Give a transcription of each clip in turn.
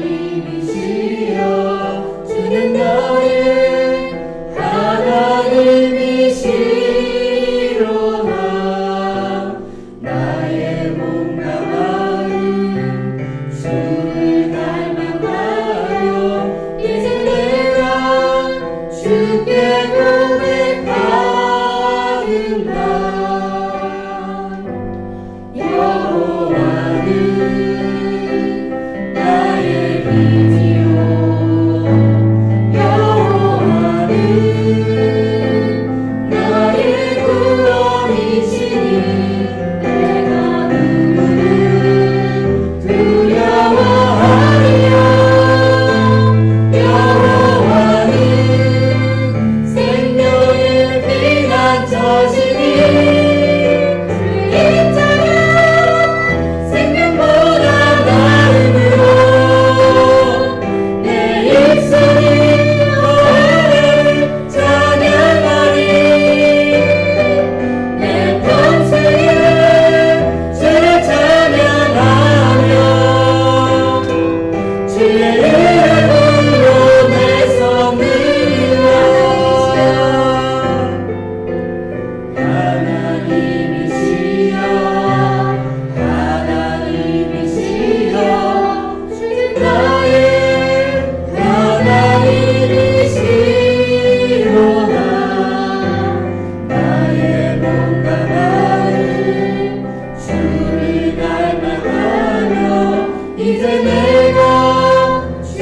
하나님이시여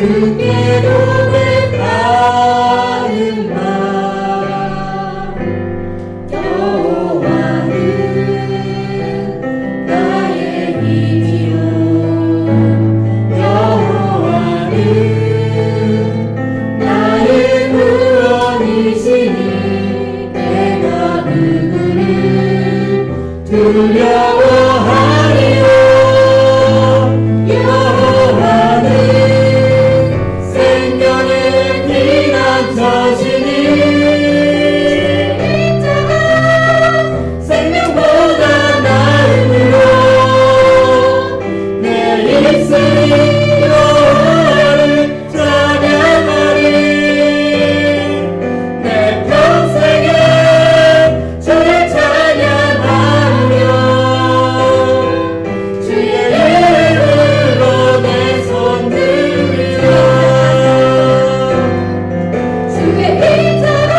주께로 가는 날 여호와는 나의 힘이요 여호와는 나의 구원이시니 내가 누구를 두려워하리요 여호와는 생명의 피난처시니 생명보다 나음으로 내 입술이 여호와를 찬양하리 내 평생에 주를 찬양하며 주의 이름으로 내 손 들리라 주의 이름으로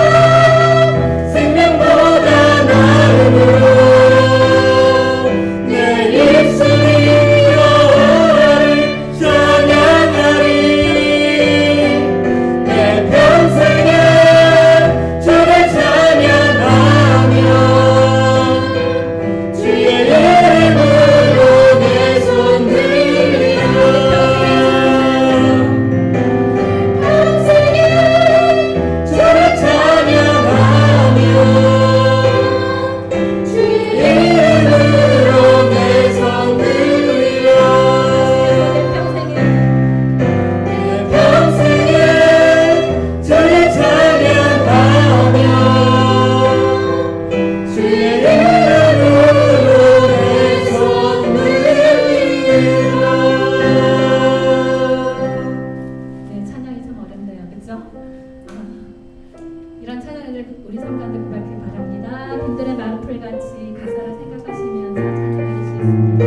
생명보다 나음으로 내 입술이 여호와를 찬양하리 내 평생에 주를 찬양하며 주의 이름으로 내 손 들리라 평생에 주를 찬양하며 주의 이름으로 내 손 들리라 내 평생에 주를 찬양하며 주의 이름으로 내 손 들리라 네, 찬양이 참 어렵네요. 그죠? 이런 찬양을 우리 삶 가운데 고백하기 바랍니다. 빈들의 마풀같이 가사를 생각하시면서 찬양하실 수 있습니다.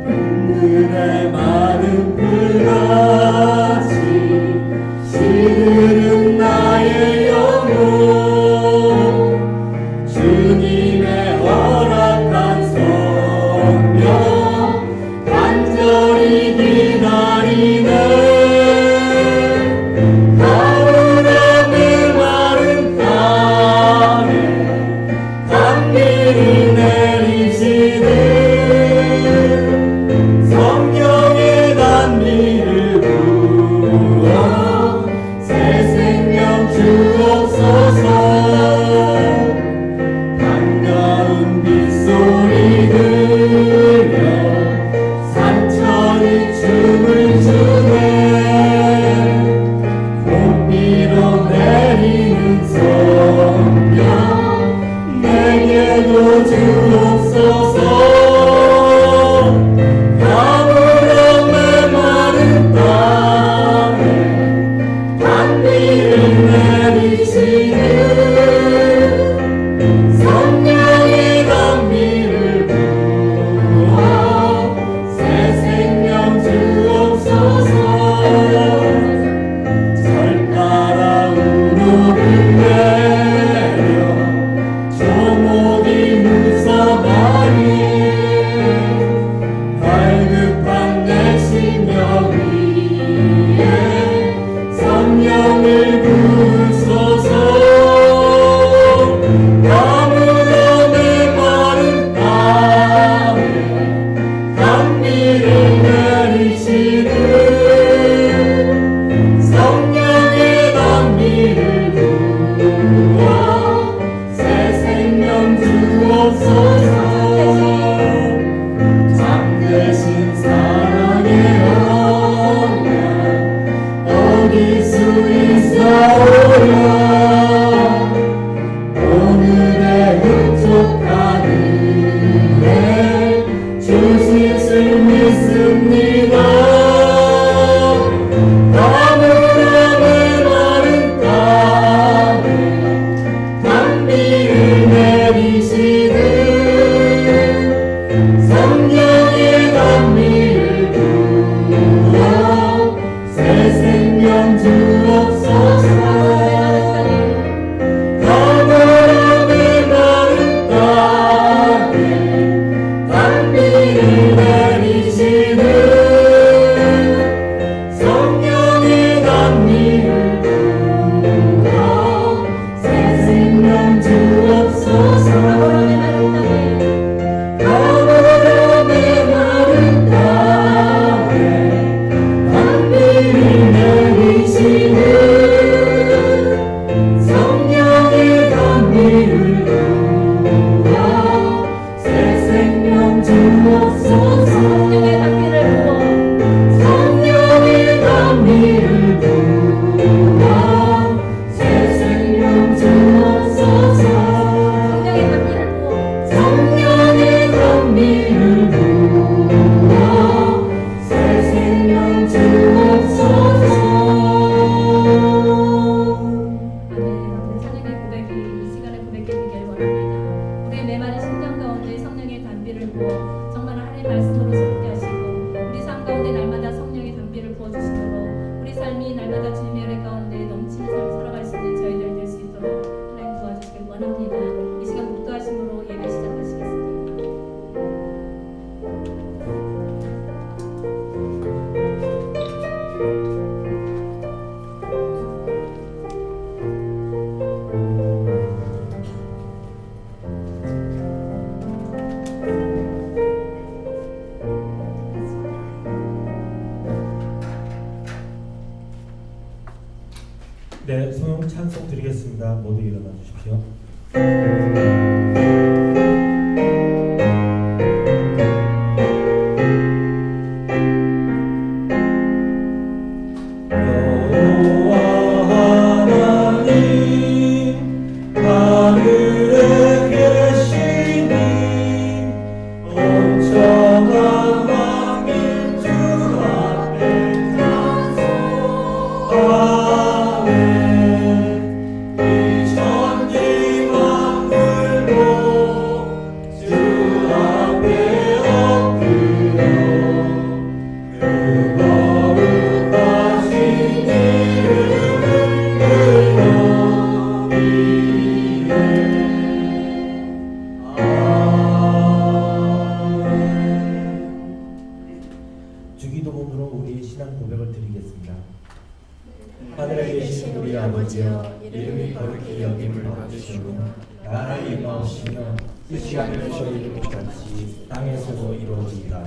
빈들의 마른 풀같이 시들은 나의 영혼 주님의 허락한 성령 간절히 기다리네 가물함의 마른 땅에 단비를 내리시네 성령의 단비를 부어 새 생명 주옵소서 반가운 빗소리 들려 산천이 춤을 추네 봄비로 내리는 성령 내게도 주옵소서 가물함의 마른 땅에 단비를 내리시는 성령의 단비를 부어 새 생명 주옵소서 절 따라 우로를 내려 조목이 무서가리 갈급한 내 심령 위에 성령을 부으소서 가물함의 마른 땅에 단비를 내리시는 성령의 단비를 부어 새 생명 주옵소서 잠드신 사랑의 언약 어길 수 있사오랴 오늘의 흡족한 은혜 주실 줄 믿습니다 가물함의 마른 땅에 단비를 내리시는 성령의 단비를 부어 새 생명 주옵소서 가물함의 마른 땅에 단비 말씀으로 새롭게 하시고 우리 삶 가운데 날마다 성령의 담비를 부어주시도록 우리 삶이 날마다 주님의 은혜 가운데 넘치는 삶을 살아갈 수 있는 저희들 될 수 있도록 하나님 도와주시길 원합니다. 이 시간 묵도하심으로 예배 시작하시겠습니다. 네, 소용 찬송 드리겠습니다. 모두 일어나 주십시오. 여호와 하나님 하늘에 계시니 온천한 왕인 주 앞에 찬송 주기도문으로 우리의 신앙 고백을 드리겠습니다. 하늘에 계신 우리 아버지여, 이름이 거룩히 여김을 받으시고 나라의 임하옵시며 뜻이 하늘에서 이루어진 것 같이 땅에서도 이루어지이다.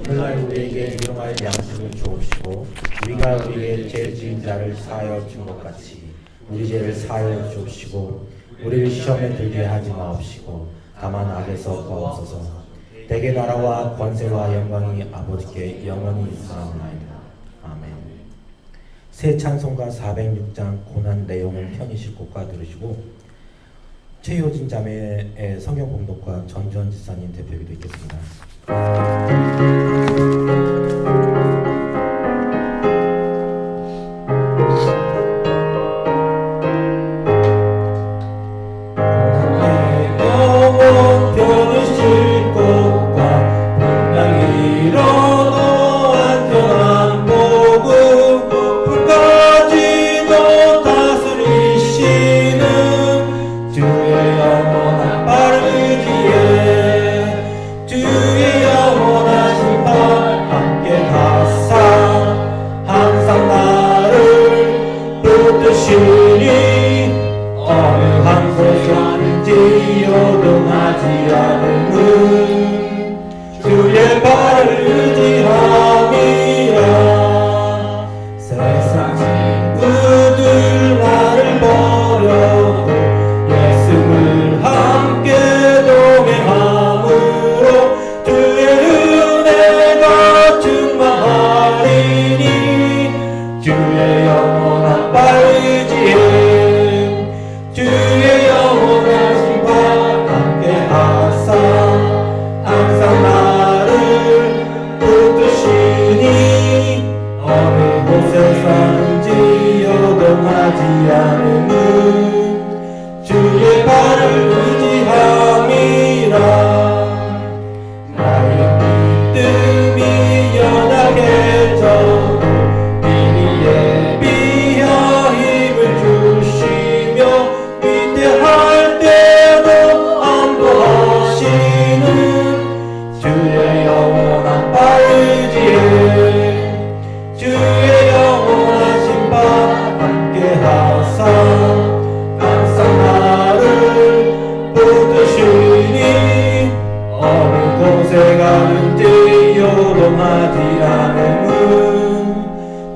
오늘날 우리에게 일용할 양식을 주옵시고 우리가 우리에게 죄 지은 자를 사하여 준 것 같이 우리 죄를 사하여 주옵시고 우리를 시험에 들게 하지 마옵시고 다만 악에서 구하옵소서. 대개 나라와 권세와 영광이 아버지께 영원히 있사옵나이다. 아멘. 새 찬송가 406장 고난 내용을 편히 실곡과 들으시고 최효진 자매의 성경 봉독과 전주원 지사님 대표기도 있겠습니다.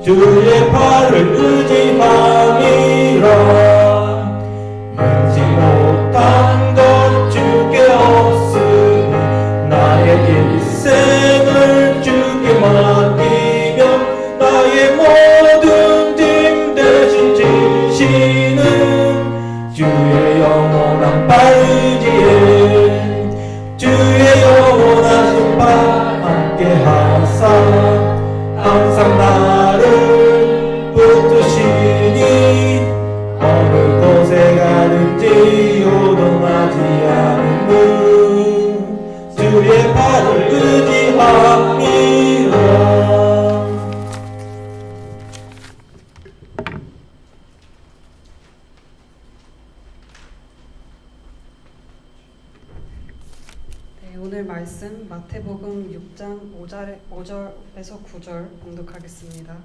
주의 팔을 의지함이라. 능지 못한 것 주께 없으니 나의 일생을 주께 맡기며 나의 모든 짐 대신 지시는 주의 영원한 팔 의지에 주의 영원하신 팔 함께 하사 항상 나를 붙드시니 어느 곳에 가든지 요동하지 않는 주의 팔을 의지하라. 6장 5절에서 9절 봉독하겠습니다.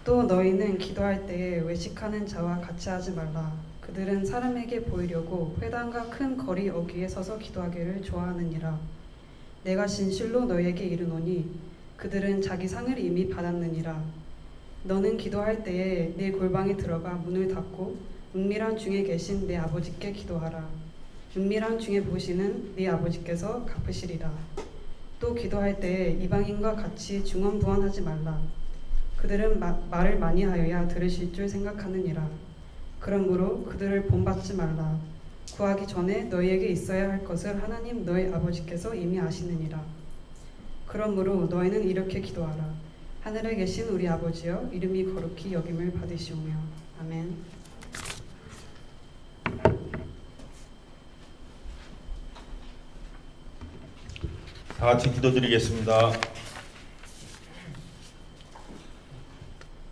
또 너희는 기도할 때에 외식하는 자와 같이 하지 말라. 그들은 사람에게 보이려고 회당과 큰 거리 어귀에 서서 기도하기를 좋아하느니라. 내가 진실로 너희에게 이르노니 그들은 자기 상을 이미 받았느니라. 너는 기도할 때에 네 골방에 들어가 문을 닫고 은밀한 중에 계신 내 아버지께 기도하라. 은밀한 중에 보시는 네 아버지께서 갚으시리라. 또 기도할 때에 이방인과 같이 중언부언하지 말라. 그들은 말을 많이 하여야 들으실 줄 생각하느니라. 그러므로 그들을 본받지 말라. 구하기 전에 너희에게 있어야 할 것을 하나님 너희 아버지께서 이미 아시느니라. 그러므로 너희는 이렇게 기도하라. 하늘에 계신 우리 아버지여, 이름이 거룩히 여김을 받으시오며. 아멘. 다 같이 기도드리겠습니다.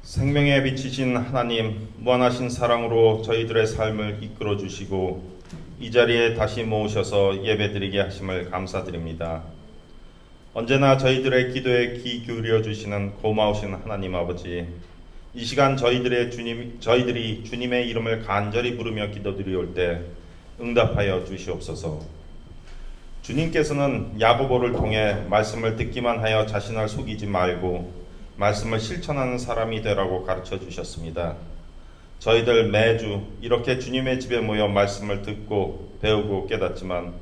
생명의 빛이신 하나님, 무한하신 사랑으로 저희들의 삶을 이끌어 주시고 이 자리에 다시 모으셔서 예배드리게 하심을 감사드립니다. 언제나 저희들의 기도에 귀 기울여 주시는 고마우신 하나님 아버지, 이 시간 저희들이 주님의 이름을 간절히 부르며 기도드리올 때 응답하여 주시옵소서. 주님께서는 야고보를 통해 말씀을 듣기만 하여 자신을 속이지 말고 말씀을 실천하는 사람이 되라고 가르쳐 주셨습니다. 저희들 매주 이렇게 주님의 집에 모여 말씀을 듣고 배우고 깨닫지만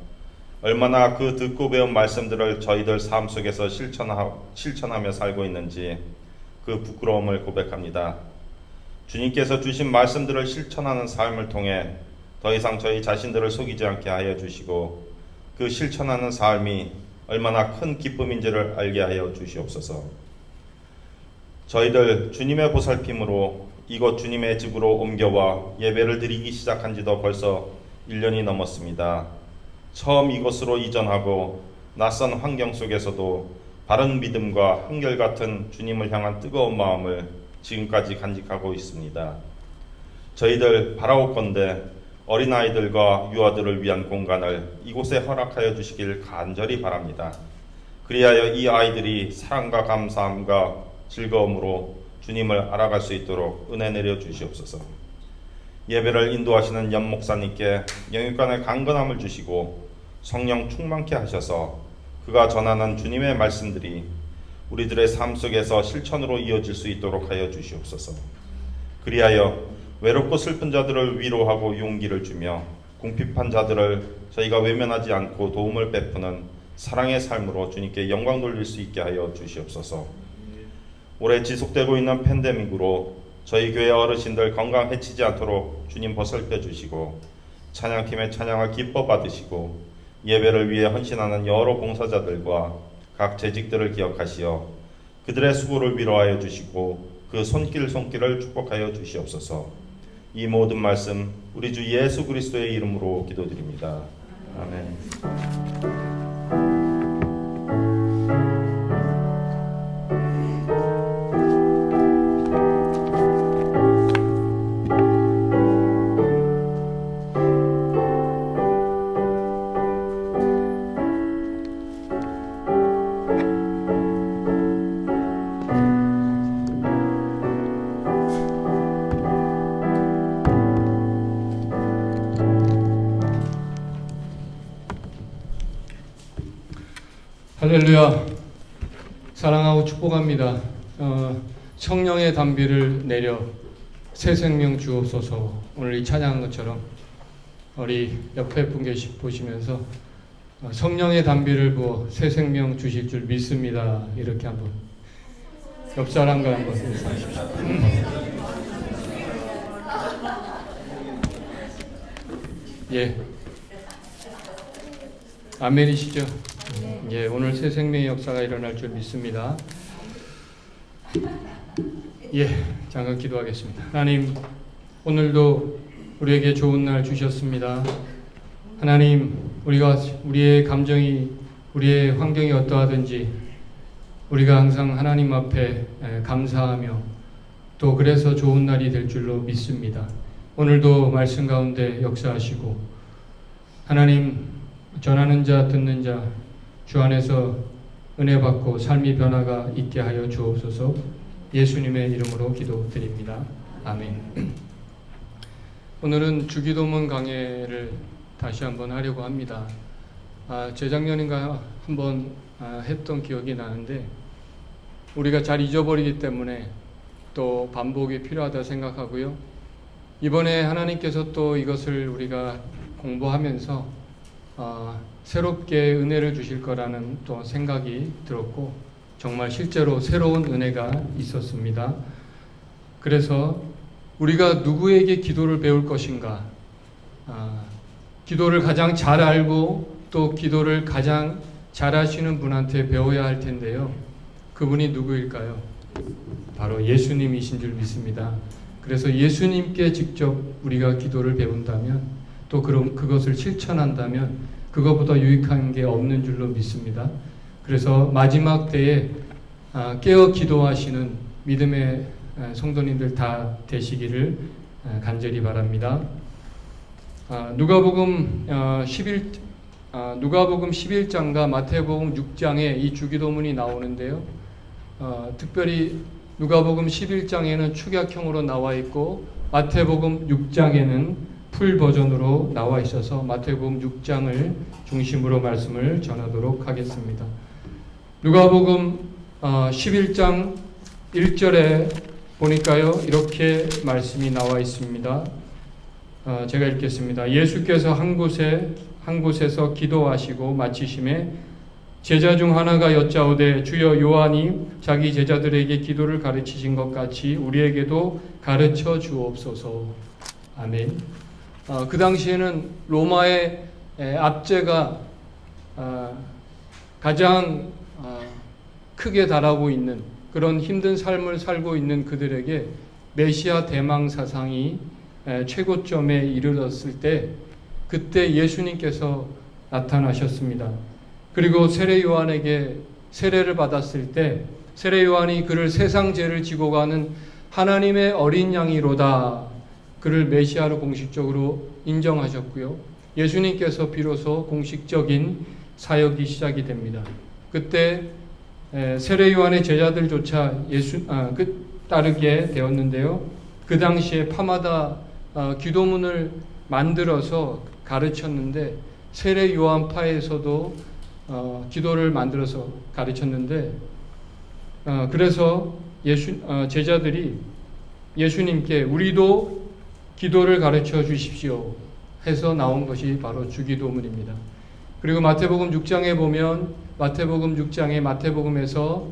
얼마나 그 듣고 배운 말씀들을 저희들 삶 속에서 실천하며 살고 있는지 그 부끄러움을 고백합니다. 주님께서 주신 말씀들을 실천하는 삶을 통해 더 이상 저희 자신들을 속이지 않게 하여 주시고 그 실천하는 삶이 얼마나 큰 기쁨인지를 알게 하여 주시옵소서. 저희들 주님의 보살핌으로 이곳 주님의 집으로 옮겨와 예배를 드리기 시작한 지도 벌써 1년이 넘었습니다. 처음 이곳으로 이전하고 낯선 환경 속에서도 바른 믿음과 한결같은 주님을 향한 뜨거운 마음을 지금까지 간직하고 있습니다. 저희들 바라옵건대 어린아이들과 유아들을 위한 공간을 이곳에 허락하여 주시길 간절히 바랍니다. 그리하여 이 아이들이 사랑과 감사함과 즐거움으로 주님을 알아갈 수 있도록 은혜 내려 주시옵소서. 예배를 인도하시는 연 목사님께 영육간의 강건함을 주시고 성령 충만케 하셔서 그가 전하는 주님의 말씀들이 우리들의 삶 속에서 실천으로 이어질 수 있도록 하여 주시옵소서. 그리하여 외롭고 슬픈 자들을 위로하고 용기를 주며 궁핍한 자들을 저희가 외면하지 않고 도움을 베푸는 사랑의 삶으로 주님께 영광 돌릴 수 있게 하여 주시옵소서. 올해 지속되고 있는 팬데믹으로 저희 교회 어르신들 건강 해치지 않도록 주님 보살펴 주시고 찬양팀의 찬양을 기뻐 받으시고 예배를 위해 헌신하는 여러 봉사자들과 각 재직들을 기억하시어 그들의 수고를 위로하여 주시고 그 손길을 축복하여 주시옵소서. 이 모든 말씀 우리 주 예수 그리스도의 이름으로 기도드립니다. 아멘. 할렐루야. 사랑하고 축복합니다. 성령의 단비를 내려 새 생명 주옵소서. 오늘 이 찬양한 것처럼 우리 옆에 분 보시면서 성령의 단비를 부어 새 생명 주실 줄 믿습니다. 이렇게 한번 옆 사람과 한번 인사하십시오. 예. 아멘이시죠? 예, 오늘 새 생명의 역사가 일어날 줄 믿습니다. 예, 잠깐 기도하겠습니다. 하나님, 오늘도 우리에게 좋은 날 주셨습니다. 하나님, 우리의 감정이, 우리의 환경이 어떠하든지 우리가 항상 하나님 앞에 감사하며 또 그래서 좋은 날이 될 줄로 믿습니다. 오늘도 말씀 가운데 역사하시고 하나님, 전하는 자, 듣는 자, 주 안에서 은혜 받고 삶의 변화가 있게 하여 주옵소서. 예수님의 이름으로 기도드립니다. 아멘. 오늘은 주기도문 강해를 다시 한번 하려고 합니다. 재작년인가 한번 했던 기억이 나는데 우리가 잘 잊어버리기 때문에 또 반복이 필요하다 생각하고요. 이번에 하나님께서 또 이것을 우리가 공부하면서 새롭게 은혜를 주실 거라는 또 생각이 들었고 정말 실제로 새로운 은혜가 있었습니다. 그래서 우리가 누구에게 기도를 배울 것인가? 기도를 가장 잘 알고 또 기도를 가장 잘 하시는 분한테 배워야 할 텐데요. 그분이 누구일까요? 바로 예수님이신 줄 믿습니다. 그래서 예수님께 직접 우리가 기도를 배운다면 또 그것을 실천한다면 그것보다 유익한 게 없는 줄로 믿습니다. 그래서 마지막 때에 깨어 기도하시는 믿음의 성도님들 다 되시기를 간절히 바랍니다. 누가복음 11장과 마태복음 6장에 이 주기도문이 나오는데요. 특별히 누가복음 11장에는 축약형으로 나와 있고 마태복음 6장에는 풀 버전으로 나와 있어서 마태복음 6장을 중심으로 말씀을 전하도록 하겠습니다. 누가복음 11장 1절에 보니까요, 이렇게 말씀이 나와 있습니다. 제가 읽겠습니다. 예수께서 한 곳에서 기도하시고 마치심에 제자 중 하나가 여짜오되 주여 요한이 자기 제자들에게 기도를 가르치신 것 같이 우리에게도 가르쳐 주옵소서. 아멘. 그 당시에는 로마의 압제가 가장 크게 달하고 있는 그런 힘든 삶을 살고 있는 그들에게 메시아 대망 사상이 최고점에 이르렀을 때 그때 예수님께서 나타나셨습니다. 그리고 세례 요한에게 세례를 받았을 때 세례 요한이 그를 세상 죄를 지고 가는 하나님의 어린 양이로다. 그를 메시아로 공식적으로 인정하셨고요. 예수님께서 비로소 공식적인 사역이 시작이 됩니다. 그때 세례 요한의 제자들조차 따르게 되었는데요. 그 당시에 파마다 기도문을 만들어서 가르쳤는데 세례 요한파에서도 기도를 만들어서 가르쳤는데 그래서 제자들이 예수님께 우리도 기도를 가르쳐 주십시오 해서 나온 것이 바로 주기도문입니다. 그리고 마태복음 6장에 보면 마태복음 6장에 마태복음에서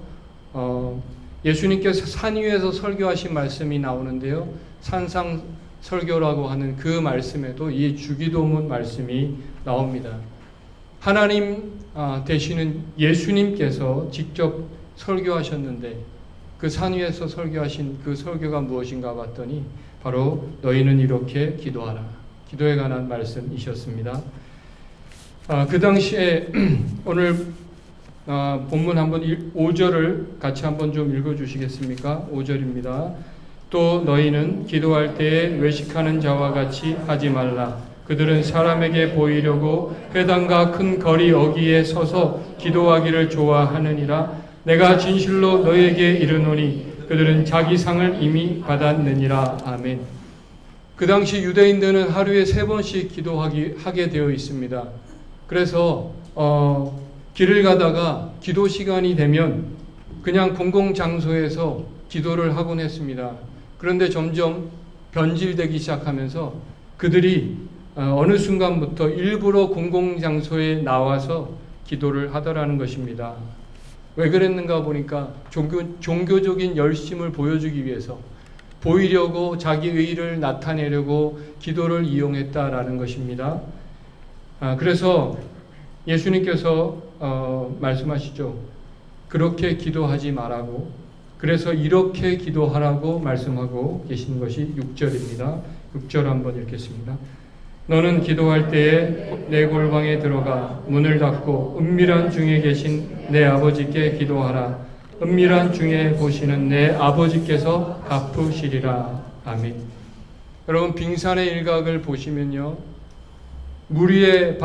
예수님께서 산 위에서 설교하신 말씀이 나오는데요. 산상 설교라고 하는 그 말씀에도 이 주기도문 말씀이 나옵니다. 하나님 되시는 예수님께서 직접 설교하셨는데 그 산 위에서 설교하신 그 설교가 무엇인가 봤더니 바로 너희는 이렇게 기도하라. 기도에 관한 말씀이셨습니다. 그 당시에 오늘 본문 한번 5절을 같이 한번 좀 읽어주시겠습니까? 5절입니다. 또 너희는 기도할 때에 외식하는 자와 같이 하지 말라. 그들은 사람에게 보이려고 회당과 큰 거리 어귀에 서서 기도하기를 좋아하느니라. 내가 진실로 너희에게 이르노니 그들은 자기 상을 이미 받았느니라. 아멘. 그 당시 유대인들은 하루에 3번씩 기도하게 되어 있습니다. 그래서 길을 가다가 기도 시간이 되면 그냥 공공장소에서 기도를 하곤 했습니다. 그런데 점점 변질되기 시작하면서 그들이 어느 순간부터 일부러 공공장소에 나와서 기도를 하더라는 것입니다. 왜 그랬는가 보니까 종교적인 열심을 보여주기 위해서 보이려고 자기 의의를 나타내려고 기도를 이용했다라는 것입니다. 그래서 예수님께서 말씀하시죠. 그렇게 기도하지 말라고. 그래서 이렇게 기도하라고 말씀하고 계신 것이 6절입니다. 6절 한번 읽겠습니다. 너는 기도할 때에 내 골방에 들어가 문을 닫고 은밀한 중에 계신 내 아버지께 기도하라. 은밀한 중에 보시는 내 아버지께서 갚으시리라. 아멘. 여러분 빙산의 일각을 보시면요. 물 위에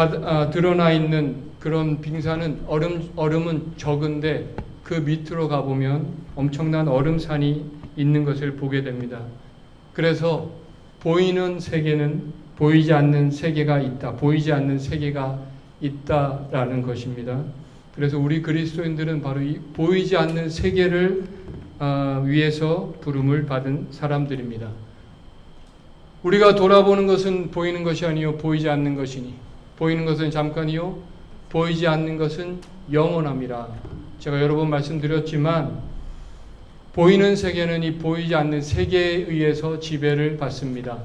드러나 있는 그런 빙산은 얼음은 적은데 그 밑으로 가보면 엄청난 얼음산이 있는 것을 보게 됩니다. 그래서 보이는 세계는 보이지 않는 세계가 있다. 보이지 않는 세계가 있다라는 것입니다. 그래서 우리 그리스도인들은 바로 이 보이지 않는 세계를 위해서 부름을 받은 사람들입니다. 우리가 돌아보는 것은 보이는 것이 아니요 보이지 않는 것이니 보이는 것은 잠깐이요 보이지 않는 것은 영원함이라. 제가 여러 번 말씀드렸지만 보이는 세계는 이 보이지 않는 세계에 의해서 지배를 받습니다.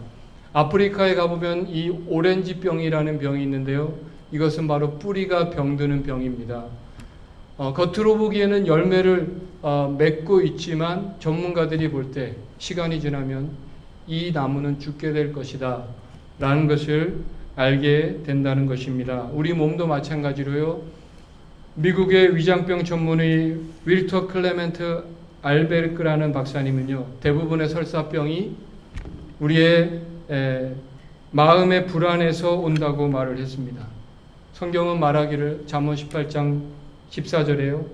아프리카에 가보면 이 오렌지병이라는 병이 있는데요. 이것은 바로 뿌리가 병드는 병입니다. 겉으로 보기에는 열매를 맺고 있지만 전문가들이 볼 때 시간이 지나면 이 나무는 죽게 될 것이다 라는 것을 알게 된다는 것입니다. 우리 몸도 마찬가지로요. 미국의 위장병 전문의 윌터 클레멘트 알베르크라는 박사님은요. 대부분의 설사병이 우리의 마음의 불안에서 온다고 말을 했습니다. 성경은 말하기를 잠언 18장 14절에요.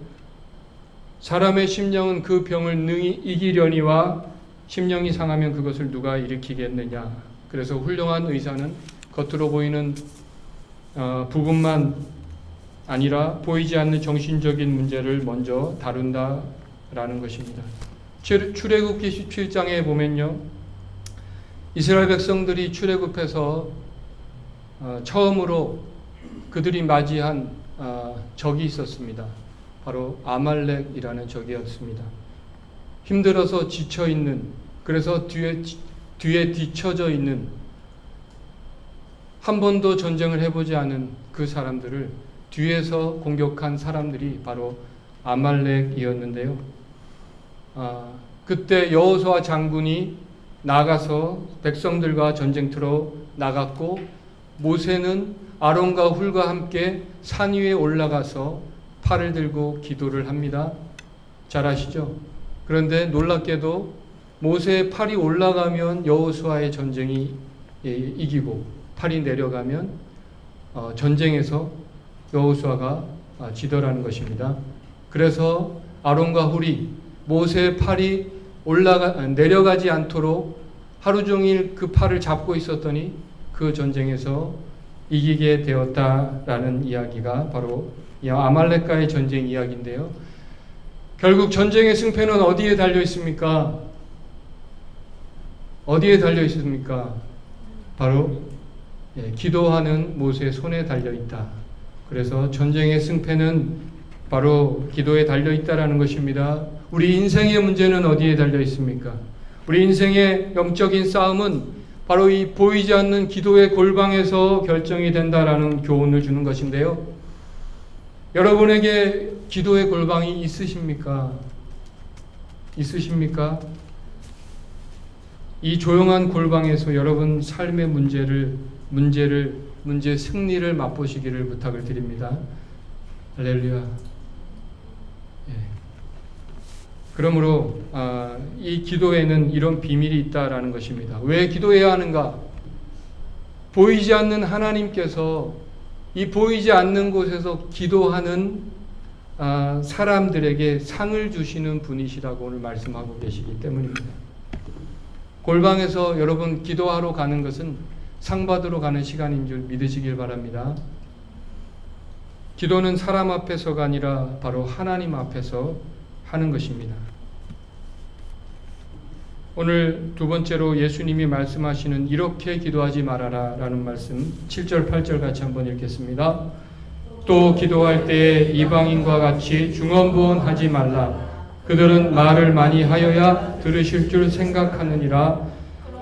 사람의 심령은 그 병을 능히 이기려니와 심령이 상하면 그것을 누가 일으키겠느냐. 그래서 훌륭한 의사는 겉으로 보이는 부분만 아니라 보이지 않는 정신적인 문제를 먼저 다룬다라는 것입니다. 출애굽기 17장에 보면요. 이스라엘 백성들이 출애굽해서 처음으로 그들이 맞이한 적이 있었습니다. 바로 아말렉이라는 적이었습니다. 힘들어서 지쳐있는, 그래서 뒤에 뒤처져 있는, 한 번도 전쟁을 해보지 않은 그 사람들을 뒤에서 공격한 사람들이 바로 아말렉이었는데요. 그때 여호수아 장군이 나가서 백성들과 전쟁터로 나갔고 모세는 아론과 훌과 함께 산 위에 올라가서 팔을 들고 기도를 합니다. 잘 아시죠? 그런데 놀랍게도 모세의 팔이 올라가면 여호수아의 전쟁이 이기고 팔이 내려가면 전쟁에서 여호수아가 지더라는 것입니다. 그래서 아론과 훌이 모세의 팔이 내려가지 않도록 하루 종일 그 팔을 잡고 있었더니 그 전쟁에서 이기게 되었다라는 이야기가 바로 이 아말렉과의 전쟁 이야기인데요. 결국 전쟁의 승패는 어디에 달려 있습니까? 어디에 달려 있습니까? 바로 기도하는 모세의 손에 달려 있다. 그래서 전쟁의 승패는 바로 기도에 달려 있다라는 것입니다. 우리 인생의 문제는 어디에 달려 있습니까? 우리 인생의 영적인 싸움은 바로 이 보이지 않는 기도의 골방에서 결정이 된다라는 교훈을 주는 것인데요. 여러분에게 기도의 골방이 있으십니까? 있으십니까? 이 조용한 골방에서 여러분 삶의 문제 승리를 맛보시기를 부탁을 드립니다. 할렐루야. 그러므로 이 기도에는 이런 비밀이 있다라는 것입니다. 왜 기도해야 하는가? 보이지 않는 하나님께서 이 보이지 않는 곳에서 기도하는 사람들에게 상을 주시는 분이시라고 오늘 말씀하고 계시기 때문입니다. 골방에서 여러분 기도하러 가는 것은 상 받으러 가는 시간인 줄 믿으시길 바랍니다. 기도는 사람 앞에서가 아니라 바로 하나님 앞에서 하는 것입니다. 오늘 두 번째로 예수님이 말씀하시는 이렇게 기도하지 말아라 라는 말씀 7절 8절 같이 한번 읽겠습니다. 또 기도할 때에 이방인과 같이 중언부언하지 말라. 그들은 말을 많이 하여야 들으실 줄 생각하느니라.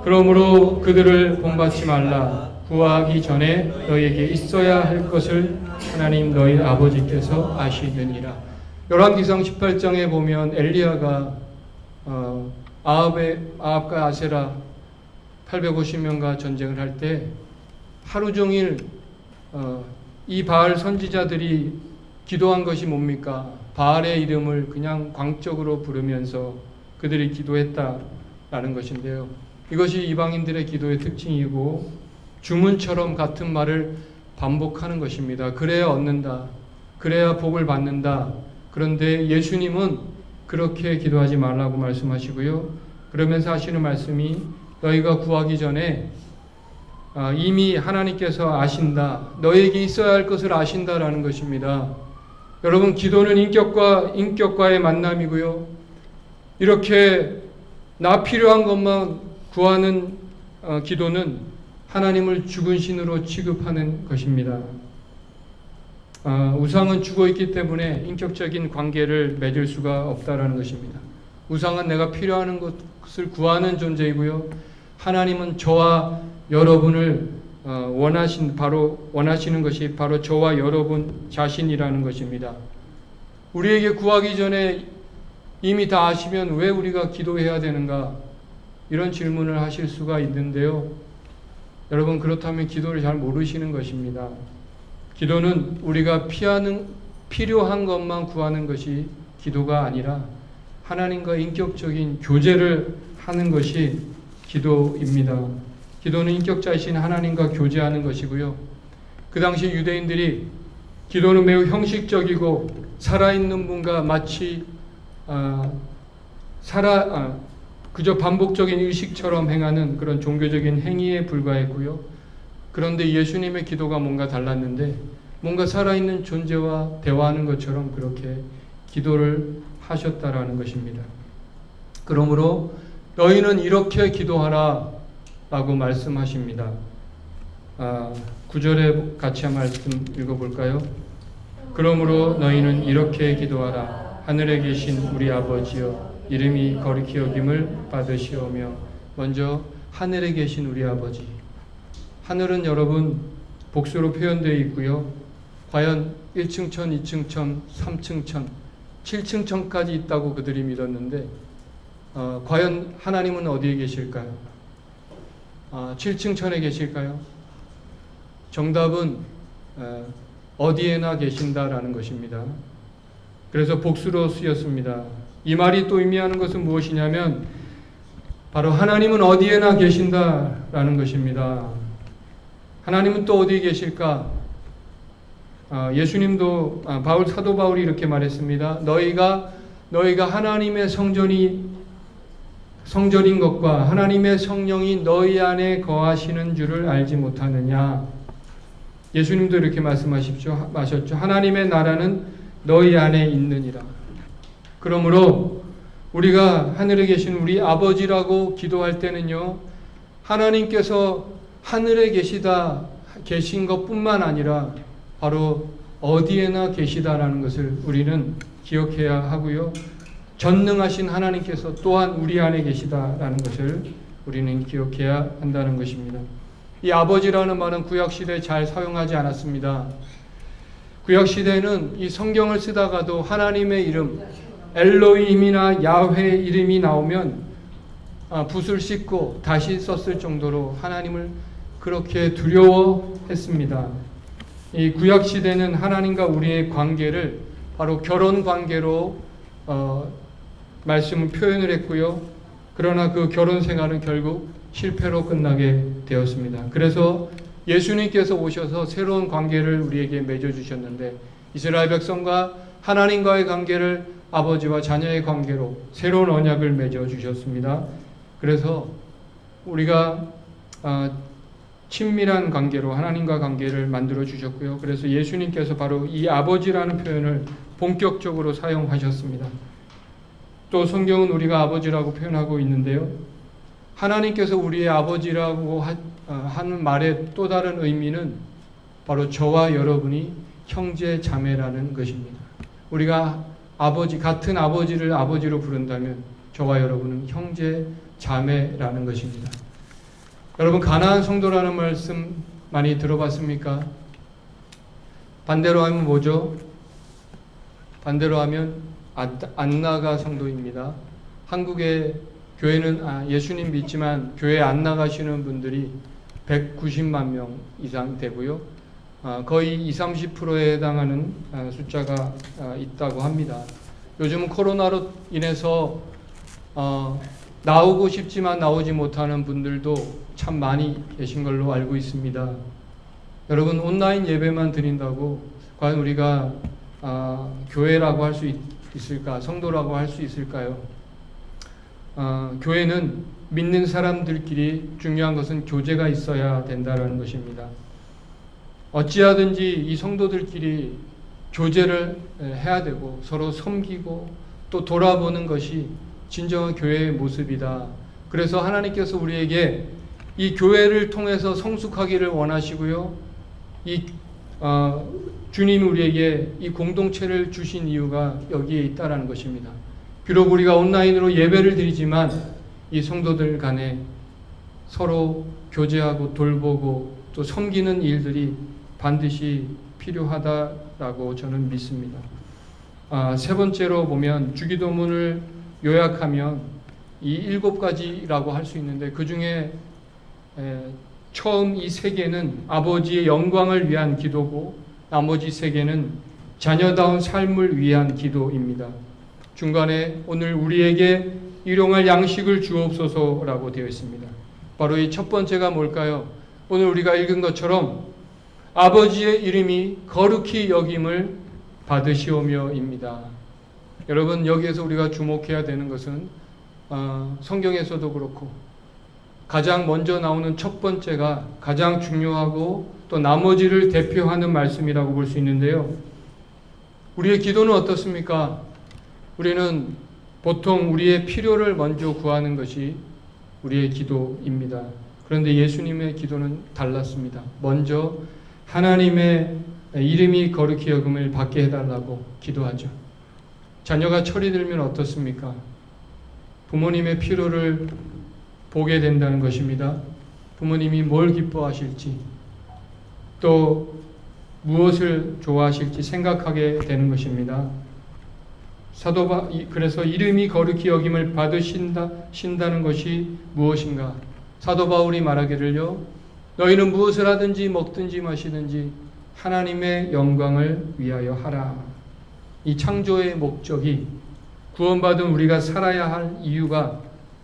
그러므로 그들을 본받지 말라. 구하기 전에 너희에게 있어야 할 것을 하나님 너희 아버지께서 아시느니라. 열왕기상 18장에 보면 엘리야가 아합과 아세라 850명과 전쟁을 할 때 하루 종일 이 바알 선지자들이 기도한 것이 뭡니까? 바알의 이름을 그냥 광적으로 부르면서 그들이 기도했다라는 것인데요. 이것이 이방인들의 기도의 특징이고 주문처럼 같은 말을 반복하는 것입니다. 그래야 얻는다. 그래야 복을 받는다. 그런데 예수님은 그렇게 기도하지 말라고 말씀하시고요. 그러면서 하시는 말씀이 너희가 구하기 전에 이미 하나님께서 아신다. 너에게 있어야 할 것을 아신다라는 것입니다. 여러분, 기도는 인격과의 만남이고요. 이렇게 나 필요한 것만 구하는 기도는 하나님을 죽은 신으로 취급하는 것입니다. 우상은 죽어 있기 때문에 인격적인 관계를 맺을 수가 없다라는 것입니다. 우상은 내가 필요한 것을 구하는 존재이고요. 하나님은 저와 여러분을 원하시는 것이 바로 저와 여러분 자신이라는 것입니다. 우리에게 구하기 전에 이미 다 아시면 왜 우리가 기도해야 되는가? 이런 질문을 하실 수가 있는데요. 여러분, 그렇다면 기도를 잘 모르시는 것입니다. 기도는 우리가 필요한 것만 구하는 것이 기도가 아니라 하나님과 인격적인 교제를 하는 것이 기도입니다. 기도는 인격자이신 하나님과 교제하는 것이고요. 그 당시 유대인들이 기도는 매우 형식적이고 살아있는 분과 마치 그저 반복적인 의식처럼 행하는 그런 종교적인 행위에 불과했고요. 그런데 예수님의 기도가 뭔가 달랐는데 뭔가 살아있는 존재와 대화하는 것처럼 그렇게 기도를 하셨다라는 것입니다. 그러므로 너희는 이렇게 기도하라 라고 말씀하십니다. 9절에 같이 한 말씀 읽어볼까요? 그러므로 너희는 이렇게 기도하라. 하늘에 계신 우리 아버지여, 이름이 거룩히 여김을 받으시오며. 먼저 하늘에 계신 우리 아버지. 하늘은 여러분 복수로 표현되어 있고요. 과연 1층 천, 2층 천, 3층 천, 7층 천까지 있다고 그들이 믿었는데 과연 하나님은 어디에 계실까요? 7층 천에 계실까요? 정답은 어디에나 계신다라는 것입니다. 그래서 복수로 쓰였습니다. 이 말이 또 의미하는 것은 무엇이냐면 바로 하나님은 어디에나 계신다라는 것입니다. 하나님은 또 어디에 계실까? 예수님도 사도 바울이 이렇게 말했습니다. 너희가 하나님의 성전인 것과 하나님의 성령이 너희 안에 거하시는 줄을 알지 못하느냐. 예수님도 이렇게 말씀하셨죠. 하나님의 나라는 너희 안에 있느니라. 그러므로 우리가 하늘에 계신 우리 아버지라고 기도할 때는요, 하나님께서 하늘에 계신 것뿐만 아니라 바로 어디에나 계시다라는 것을 우리는 기억해야 하고요. 전능하신 하나님께서 또한 우리 안에 계시다라는 것을 우리는 기억해야 한다는 것입니다. 이 아버지라는 말은 구약시대에 잘 사용하지 않았습니다. 구약시대에는 이 성경을 쓰다가도 하나님의 이름, 엘로힘이나 야훼 이름이 나오면 붓을 씻고 다시 썼을 정도로 하나님을 그렇게 두려워했습니다. 이 구약시대는 하나님과 우리의 관계를 바로 결혼 관계로 말씀을 표현을 했고요. 그러나 그 결혼 생활은 결국 실패로 끝나게 되었습니다. 그래서 예수님께서 오셔서 새로운 관계를 우리에게 맺어주셨는데 이스라엘 백성과 하나님과의 관계를 아버지와 자녀의 관계로 새로운 언약을 맺어주셨습니다. 그래서 우리가 친밀한 관계로 하나님과 관계를 만들어 주셨고요. 그래서 예수님께서 바로 이 아버지라는 표현을 본격적으로 사용하셨습니다. 또 성경은 우리가 아버지라고 표현하고 있는데요. 하나님께서 우리의 아버지라고 하는 말의 또 다른 의미는 바로 저와 여러분이 형제 자매라는 것입니다. 우리가 같은 아버지를 아버지로 부른다면 저와 여러분은 형제 자매라는 것입니다. 여러분, 가나안 성도라는 말씀 많이 들어봤습니까? 반대로 하면 뭐죠? 반대로 하면 안 나가 성도입니다. 한국의 교회는 예수님 믿지만 교회 안 나가시는 분들이 190만 명 이상 되고요. 거의 20-30%에 해당하는 숫자가 있다고 합니다. 요즘은 코로나로 인해서 나오고 싶지만 나오지 못하는 분들도 참 많이 계신 걸로 알고 있습니다. 여러분 온라인 예배만 드린다고 과연 우리가 교회라고 할 수 있을까? 성도라고 할 수 있을까요? 교회는 믿는 사람들끼리 중요한 것은 교제가 있어야 된다는 것입니다. 어찌하든지 이 성도들끼리 교제를 해야 되고 서로 섬기고 또 돌아보는 것이 진정한 교회의 모습이다. 그래서 하나님께서 우리에게 이 교회를 통해서 성숙하기를 원하시고요. 주님이 우리에게 이 공동체를 주신 이유가 여기에 있다라는 것입니다. 비록 우리가 온라인으로 예배를 드리지만 이 성도들 간에 서로 교제하고 돌보고 또 섬기는 일들이 반드시 필요하다라고 저는 믿습니다. 세 번째로 보면 주기도문을 요약하면 이 7가지라고 할 수 있는데 그 중에 처음 이 3개는 아버지의 영광을 위한 기도고 나머지 3개는 자녀다운 삶을 위한 기도입니다. 중간에 오늘 우리에게 일용할 양식을 주옵소서라고 되어 있습니다. 바로 이 첫 번째가 뭘까요? 오늘 우리가 읽은 것처럼 아버지의 이름이 거룩히 여김을 받으시오며입니다. 여러분 여기에서 우리가 주목해야 되는 것은 성경에서도 그렇고 가장 먼저 나오는 첫 번째가 가장 중요하고 또 나머지를 대표하는 말씀이라고 볼 수 있는데요. 우리의 기도는 어떻습니까? 우리는 보통 우리의 필요를 먼저 구하는 것이 우리의 기도입니다. 그런데 예수님의 기도는 달랐습니다. 먼저 하나님의 이름이 거룩히 여김을 받게 해달라고 기도하죠. 자녀가 철이 들면 어떻습니까? 부모님의 필요를 보게 된다는 것입니다. 부모님이 뭘 기뻐하실지 또 무엇을 좋아하실지 생각하게 되는 것입니다. 그래서 이름이 거룩히 여김을 받으신다는 것이 무엇인가? 사도 바울이 말하기를요. 너희는 무엇을 하든지 먹든지 마시든지 하나님의 영광을 위하여 하라. 이 창조의 목적이 구원받은 우리가 살아야 할 이유가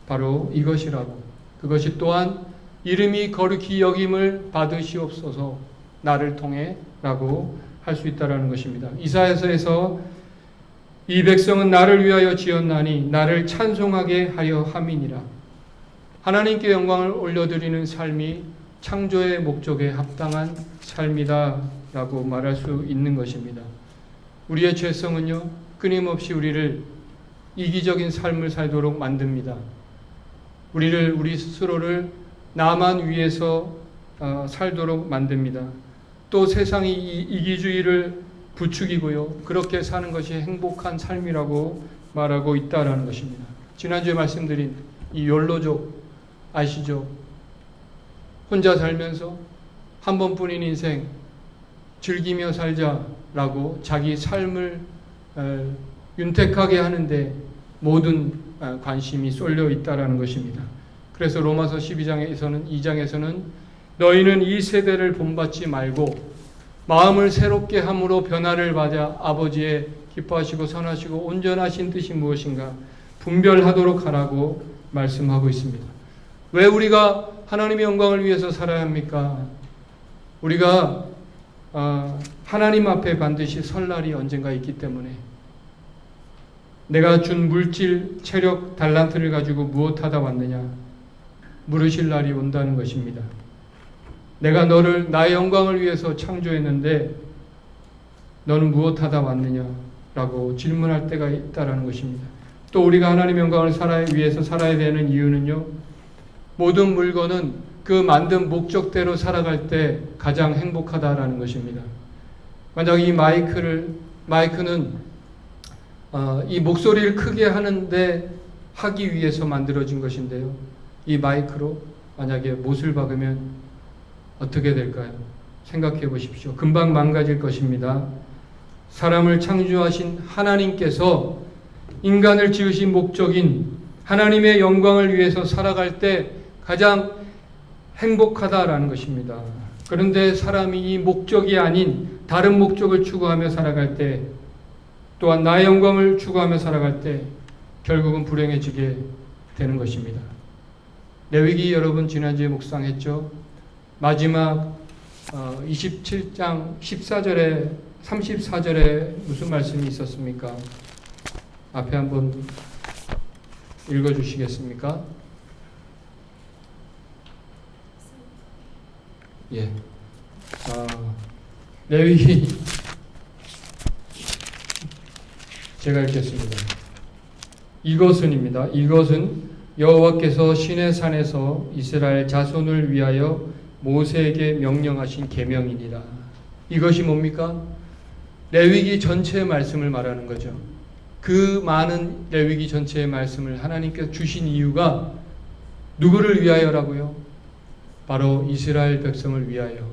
바로 이것이라고. 그것이 또한 이름이 거룩히 여김을 받으시옵소서 나를 통해 라고 할 수 있다는 것입니다. 이사야서에서 이 백성은 나를 위하여 지었나니 나를 찬송하게 하려 함이니라. 하나님께 영광을 올려드리는 삶이 창조의 목적에 합당한 삶이다 라고 말할 수 있는 것입니다. 우리의 죄성은요 끊임없이 우리를 이기적인 삶을 살도록 만듭니다. 우리 스스로를 나만 위해서 살도록 만듭니다. 또 세상이 이기주의를 부추기고요. 그렇게 사는 것이 행복한 삶이라고 말하고 있다라는 것입니다. 지난주에 말씀드린 이 욜로족 아시죠? 혼자 살면서 한 번뿐인 인생 즐기며 살자라고 자기 삶을 윤택하게 하는데 모든 관심이 쏠려 있다라는 것입니다. 그래서 로마서 2장에서는 너희는 이 세대를 본받지 말고 마음을 새롭게 함으로 변화를 받아 아버지의 기뻐하시고 선하시고 온전하신 뜻이 무엇인가 분별하도록 하라고 말씀하고 있습니다. 왜 우리가 하나님의 영광을 위해서 살아야 합니까? 우리가 하나님 앞에 반드시 설 날이 언젠가 있기 때문에 내가 준 물질, 체력, 달란트를 가지고 무엇하다 왔느냐 물으실 날이 온다는 것입니다. 내가 너를 나의 영광을 위해서 창조했는데 너는 무엇하다 왔느냐라고 질문할 때가 있다라는 것입니다. 또 우리가 하나님의 영광을 위해서 살아야 되는 이유는요. 모든 물건은 그 만든 목적대로 살아갈 때 가장 행복하다라는 것입니다. 만약 이 마이크는 이 목소리를 크게 하기 위해서 만들어진 것인데요. 이 마이크로 만약에 못을 박으면 어떻게 될까요? 생각해 보십시오. 금방 망가질 것입니다. 사람을 창조하신 하나님께서 인간을 지으신 목적인 하나님의 영광을 위해서 살아갈 때 가장 행복하다라는 것입니다. 그런데 사람이 이 목적이 아닌 다른 목적을 추구하며 살아갈 때 또한 나의 영광을 추구하며 살아갈 때 결국은 불행해지게 되는 것입니다. 레위기 여러분 지난주에 묵상했죠. 마지막 27장 14절에 34절에 무슨 말씀이 있었습니까? 앞에 한번 읽어주시겠습니까? 예. 레위기 제가 읽겠습니다. 이것은입니다. 이것은 여호와께서 시내 산에서 이스라엘 자손을 위하여 모세에게 명령하신 계명이니라. 이것이 뭡니까? 레위기 전체의 말씀을 말하는 거죠. 그 많은 레위기 전체의 말씀을 하나님께서 주신 이유가 누구를 위하여라고요? 바로 이스라엘 백성을 위하여.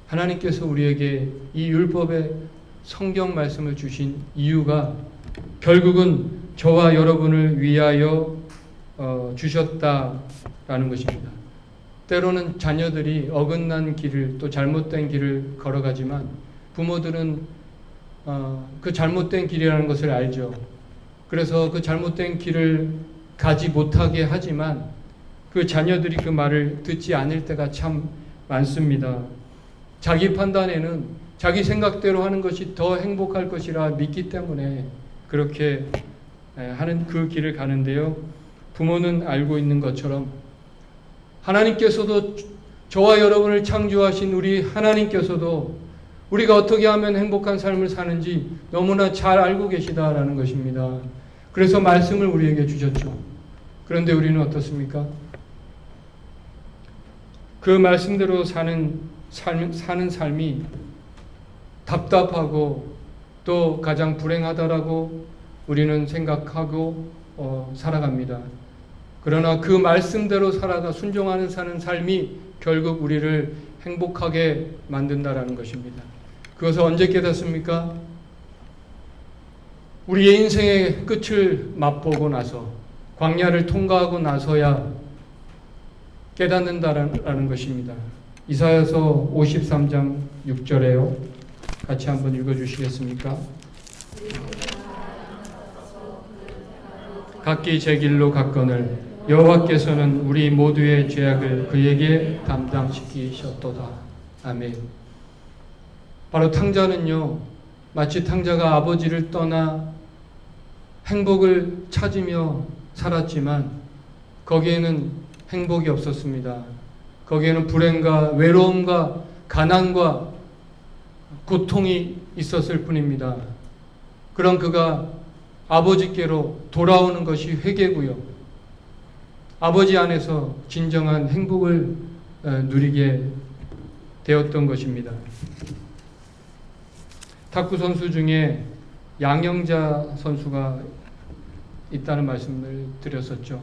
하나님께서 우리에게 이 율법의 성경 말씀을 주신 이유가 결국은 저와 여러분을 위하여 주셨다라는 것입니다. 때로는 자녀들이 어긋난 길을, 또 잘못된 길을 걸어가지만 부모들은 그 잘못된 길이라는 것을 알죠. 그래서 그 잘못된 길을 가지 못하게 하지만 그 자녀들이 그 말을 듣지 않을 때가 참 많습니다. 자기 판단에는 자기 생각대로 하는 것이 더 행복할 것이라 믿기 때문에 그렇게 하는 그 길을 가는데요. 부모는 알고 있는 것처럼 하나님께서도, 저와 여러분을 창조하신 우리 하나님께서도 우리가 어떻게 하면 행복한 삶을 사는지 너무나 잘 알고 계시다라는 것입니다. 그래서 말씀을 우리에게 주셨죠. 그런데 우리는 어떻습니까? 그 말씀대로 사는 삶이 답답하고 또 가장 불행하다라고 우리는 생각하고 살아갑니다. 그러나 그 말씀대로 살아가 순종하는 사는 삶이 결국 우리를 행복하게 만든다라는 것입니다. 그것을 언제 깨닫습니까? 우리의 인생의 끝을 맛보고 나서, 광야를 통과하고 나서야 깨닫는다라는 것입니다. 이사야서 53장 6절에요. 같이 한번 읽어주시겠습니까? 각기 제 길로 갔거늘 여호와께서는 우리 모두의 죄악을 그에게 담당시키셨도다. 아멘. 바로 탕자는요, 마치 탕자가 아버지를 떠나 행복을 찾으며 살았지만 거기에는 행복이 없었습니다. 거기에는 불행과 외로움과 가난과 고통이 있었을 뿐입니다. 그런 그가 아버지께로 돌아오는 것이 회개고요. 아버지 안에서 진정한 행복을 누리게 되었던 것입니다. 탁구 선수 중에 양영자 선수가 있다는 말씀을 드렸었죠.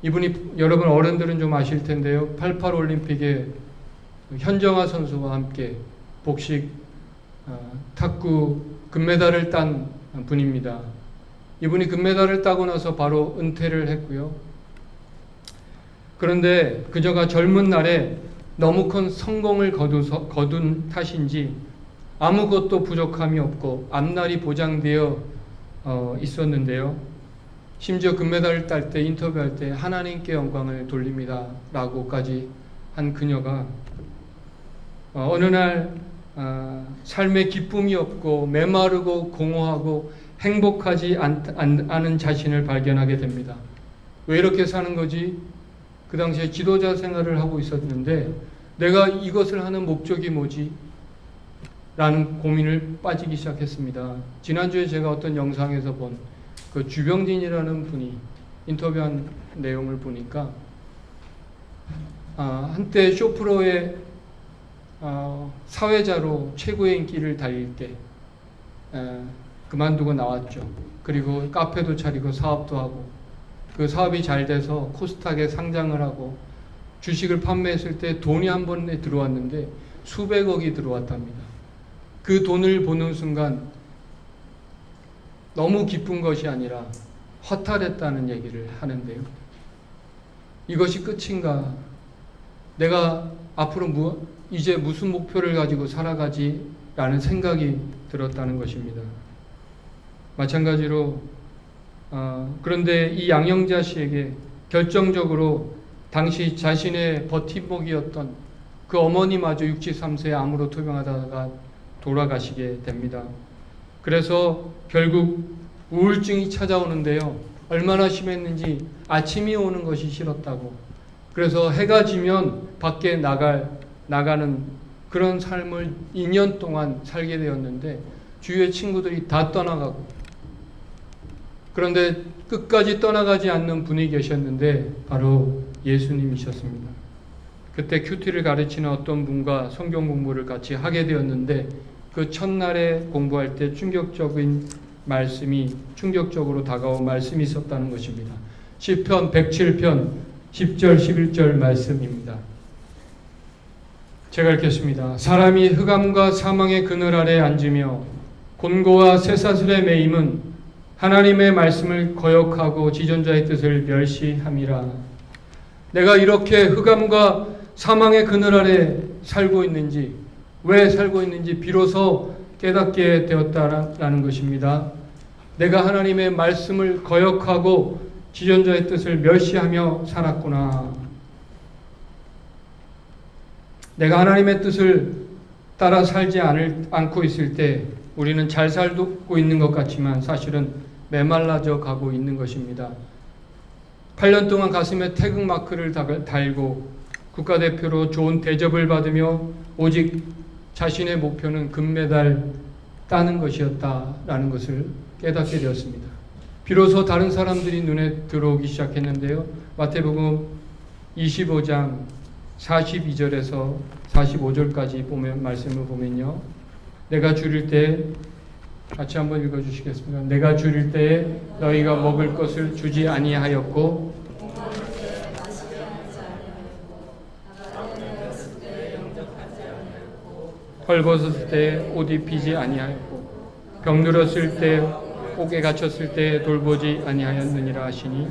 이분이, 여러분 어른들은 좀 아실 텐데요. 88 올림픽에 현정아 선수와 함께 복식 탁구 금메달을 딴 분입니다. 이분이 금메달을 따고 나서 바로 은퇴를 했고요. 그런데 그저가 젊은 날에 너무 큰 성공을 거둔 탓인지 아무것도 부족함이 없고 앞날이 보장되어 있었는데요. 심지어 금메달을 딸 때 인터뷰할 때 하나님께 영광을 돌립니다 라고까지 한 그녀가 어느 날 삶에 기쁨이 없고 메마르고 공허하고 행복하지 않은 자신을 발견하게 됩니다. 왜 이렇게 사는 거지? 그 당시에 지도자 생활을 하고 있었는데 내가 이것을 하는 목적이 뭐지? 라는 고민을 빠지기 시작했습니다. 지난주에 제가 어떤 영상에서 본 그 주병진이라는 분이 인터뷰한 내용을 보니까 한때 쇼프로의 사회자로 최고의 인기를 달릴 때 그만두고 나왔죠. 그리고 카페도 차리고 사업도 하고 그 사업이 잘 돼서 코스닥에 상장을 하고 주식을 판매했을 때 돈이 한 번에 들어왔는데 수백억이 들어왔답니다. 그 돈을 보는 순간 너무 기쁜 것이 아니라 허탈했다는 얘기를 하는데요. 이것이 끝인가? 내가 앞으로 이제 무슨 목표를 가지고 살아가지? 라는 생각이 들었다는 것입니다. 마찬가지로 그런데 이 양영자 씨에게 결정적으로 당시 자신의 버팀목이었던 그 어머니마저 63세에 암으로 투병하다가 돌아가시게 됩니다. 그래서 결국 우울증이 찾아오는데요. 얼마나 심했는지 아침이 오는 것이 싫었다고. 그래서 해가 지면 밖에 나가는 그런 삶을 2년 동안 살게 되었는데 주위의 친구들이 다 떠나가고, 그런데 끝까지 떠나가지 않는 분이 계셨는데 바로 예수님이셨습니다. 그때 큐티를 가르치는 어떤 분과 성경 공부를 같이 하게 되었는데 그 첫날에 공부할 때 충격적으로 다가온 말씀이 있었다는 것입니다. 시편 107편 10절 11절 말씀입니다. 제가 읽겠습니다. 사람이 흑암과 사망의 그늘 아래 앉으며 곤고와 쇠사슬에 매임은 하나님의 말씀을 거역하고 지존자의 뜻을 멸시함이라. 내가 이렇게 흑암과 사망의 그늘 아래 살고 있는지, 왜 살고 있는지 비로소 깨닫게 되었다라는 것입니다. 내가 하나님의 말씀을 거역하고 지존자의 뜻을 멸시하며 살았구나. 내가 하나님의 뜻을 따라 살지 않고 있을 때 우리는 잘 살고 있는 것 같지만 사실은 메말라져 가고 있는 것입니다. 8년 동안 가슴에 태극마크를 달고 국가대표로 좋은 대접을 받으며 오직 자신의 목표는 금메달 따는 것이었다라는 것을 깨닫게 되었습니다. 비로소 다른 사람들이 눈에 들어오기 시작했는데요. 마태복음 25장 42절에서 45절까지 말씀을 보면요. 내가 줄일 때, 같이 한번 읽어주시겠습니다. 내가 줄일 때에 너희가 먹을 것을 주지 아니하였고 헐벗을 때 옷 입히지 아니하였고 병들었을 때 옥에 갇혔을 때 돌보지 아니하였느니라 하시니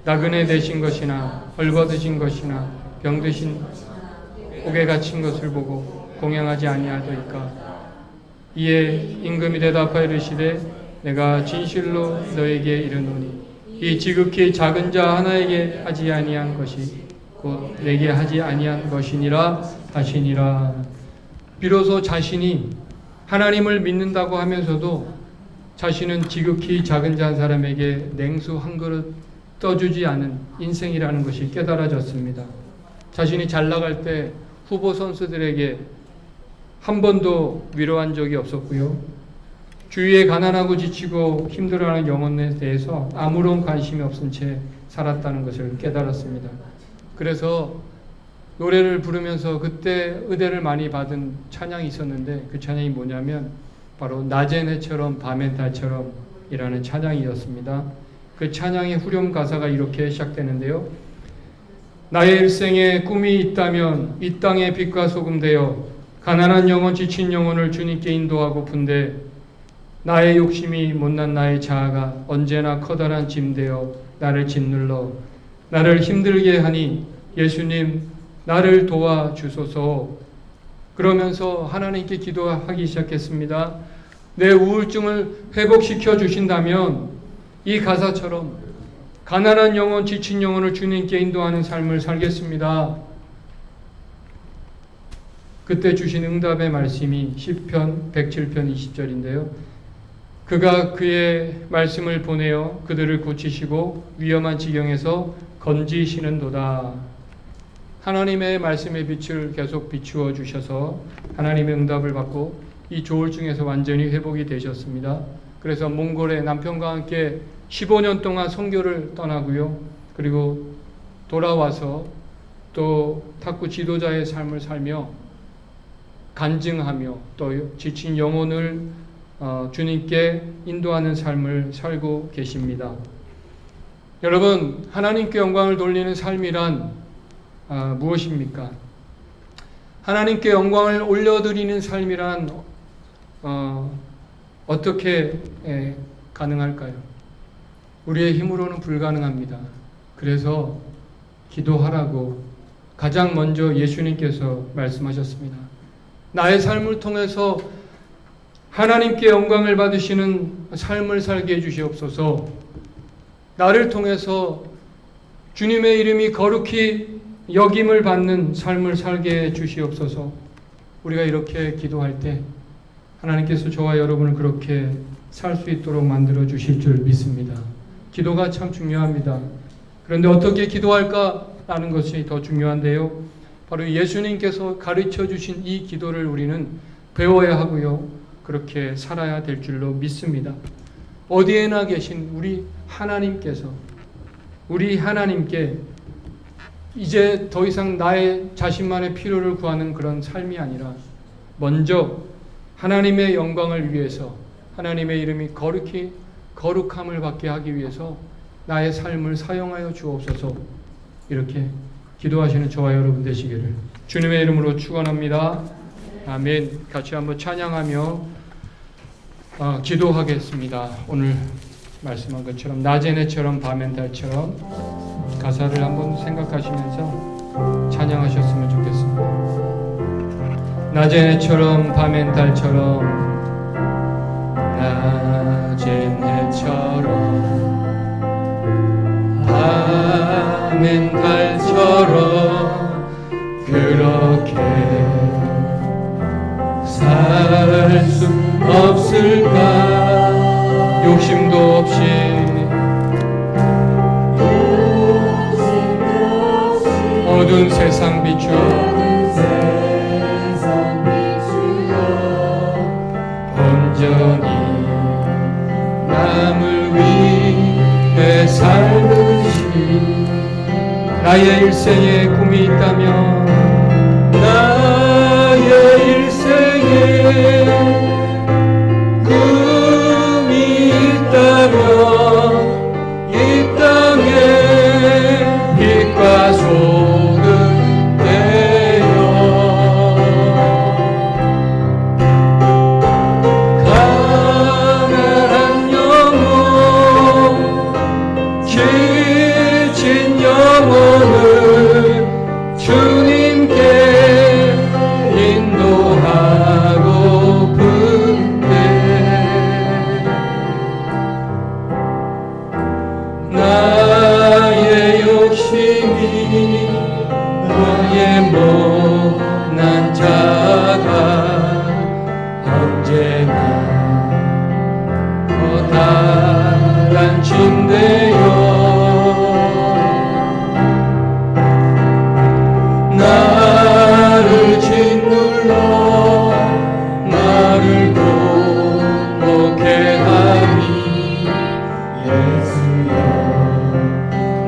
나그네 되신 것이나 헐벗으신 것이나 병드신 옥에 갇힌 것을 보고 공양하지 아니하더이까. 이에 임금이 대답하여 이르시되 내가 진실로 너에게 이르노니 이 지극히 작은 자 하나에게 하지 아니한 것이 곧 내게 하지 아니한 것이니라 하시니라. 비로소 자신이 하나님을 믿는다고 하면서도 자신은 지극히 작은 자 한 사람에게 냉수 한 그릇 떠주지 않은 인생이라는 것이 깨달아졌습니다. 자신이 잘 나갈 때 후보 선수들에게 한 번도 위로한 적이 없었고요. 주위에 가난하고 지치고 힘들어하는 영혼에 대해서 아무런 관심이 없은 채 살았다는 것을 깨달았습니다. 그래서 노래를 부르면서 그때 의대를 많이 받은 찬양이 있었는데 그 찬양이 뭐냐면 바로 낮의 해처럼 밤의 달처럼 이라는 찬양이었습니다. 그 찬양의 후렴 가사가 이렇게 시작되는데요. 나의 일생에 꿈이 있다면 이 땅의 빛과 소금 되어 가난한 영혼 지친 영혼을 주님께 인도하고픈데 나의 욕심이 못난 나의 자아가 언제나 커다란 짐 되어 나를 짓눌러 나를 힘들게 하니 예수님 나를 도와주소서. 그러면서 하나님께 기도하기 시작했습니다. 내 우울증을 회복시켜 주신다면 이 가사처럼 가난한 영혼, 지친 영혼을 주님께 인도하는 삶을 살겠습니다. 그때 주신 응답의 말씀이 시편 107편 20절인데요. 그가 그의 말씀을 보내어 그들을 고치시고 위험한 지경에서 건지시는도다. 하나님의 말씀의 빛을 계속 비추어 주셔서 하나님의 응답을 받고 이 조울증에서 완전히 회복이 되셨습니다. 그래서 몽골에 남편과 함께 15년 동안 선교를 떠나고요. 그리고 돌아와서 또 탁구 지도자의 삶을 살며 간증하며 또 지친 영혼을 주님께 인도하는 삶을 살고 계십니다. 여러분, 하나님께 영광을 돌리는 삶이란 무엇입니까? 하나님께 영광을 올려드리는 삶이란 어떻게 가능할까요? 우리의 힘으로는 불가능합니다. 그래서 기도하라고 가장 먼저 예수님께서 말씀하셨습니다. 나의 삶을 통해서 하나님께 영광을 받으시는 삶을 살게 해주시옵소서. 나를 통해서 주님의 이름이 거룩히 여김을 받는 삶을 살게 해 주시옵소서. 우리가 이렇게 기도할 때 하나님께서 저와 여러분을 그렇게 살 수 있도록 만들어 주실 줄 믿습니다. 기도가 참 중요합니다. 그런데 어떻게 기도할까라는 것이 더 중요한데요. 바로 예수님께서 가르쳐 주신 이 기도를 우리는 배워야 하고요. 그렇게 살아야 될 줄로 믿습니다. 어디에나 계신 우리 하나님께 이제 더 이상 나의 자신만의 필요를 구하는 그런 삶이 아니라 먼저 하나님의 영광을 위해서 하나님의 이름이 거룩함을 받게 하기 위해서 나의 삶을 사용하여 주옵소서. 이렇게 기도하시는 저와 여러분 되시기를 주님의 이름으로 축원합니다. 아멘. 같이 한번 찬양하며 기도하겠습니다. 오늘 말씀한 것처럼 낮엔 해처럼 밤엔 달처럼 가사를 한번 생각하시면서 찬양하셨으면 좋겠습니다. 낮엔 해처럼 밤엔 달처럼 낮엔 해처럼 밤엔 달처럼 그렇게 살 수 없을까? 욕심도 없이 어두운 세상 비추어 온전히 남을 위해 살듯이 나의 일생에 꿈이 있다면 나의 일생에 꿈이 있다면 이 땅에 빛과 소금 되어 가난한 영혼 지친 영혼을 주님께 인도하고픈데 나의 욕심이 나의 못난 자가 언제나 커다란 침대여 나를 짓눌러 나를 공복해 하니 예수여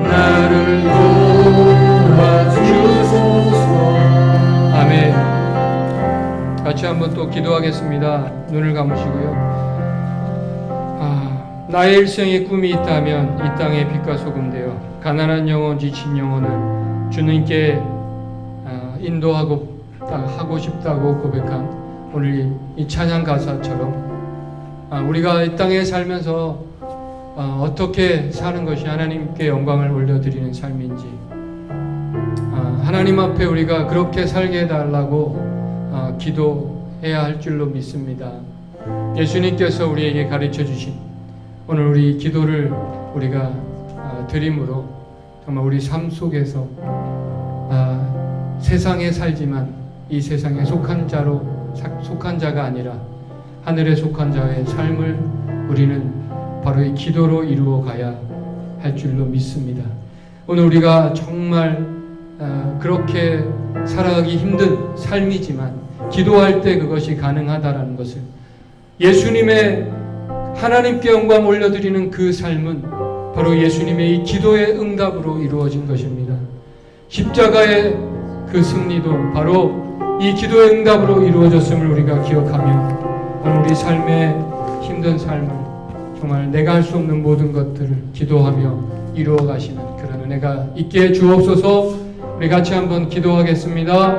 나를 도와주소서. 아멘. 같이 한번 또 기도하겠습니다. 눈을 감으시고요. 나의 일생에 꿈이 있다면 이 땅의 빛과 소금 되어 가난한 영혼 지친 영혼을 주님께 인도하고 하고 싶다고 고백한 오늘 이 찬양 가사처럼 우리가 이 땅에 살면서 어떻게 사는 것이 하나님께 영광을 올려드리는 삶인지 하나님 앞에 우리가 그렇게 살게 해달라고 기도해야 할 줄로 믿습니다. 예수님께서 우리에게 가르쳐 주신 오늘 우리 기도를 우리가 드림으로 정말 우리 삶 속에서 세상에 살지만 이 세상에 속한 자가 아니라 하늘에 속한 자의 삶을 우리는 바로 이 기도로 이루어 가야 할 줄로 믿습니다. 오늘 우리가 정말 그렇게 살아가기 힘든 삶이지만 기도할 때 그것이 가능하다라는 것을 예수님의 하나님께 영광 올려드리는 그 삶은 바로 예수님의 이 기도의 응답으로 이루어진 것입니다. 십자가의 그 승리도 바로 이 기도의 응답으로 이루어졌음을 우리가 기억하며 오늘 우리 삶의 힘든 삶을 정말 내가 할 수 없는 모든 것들을 기도하며 이루어 가시는 그런 은혜가 있게 해 주옵소서. 우리 같이 한번 기도하겠습니다.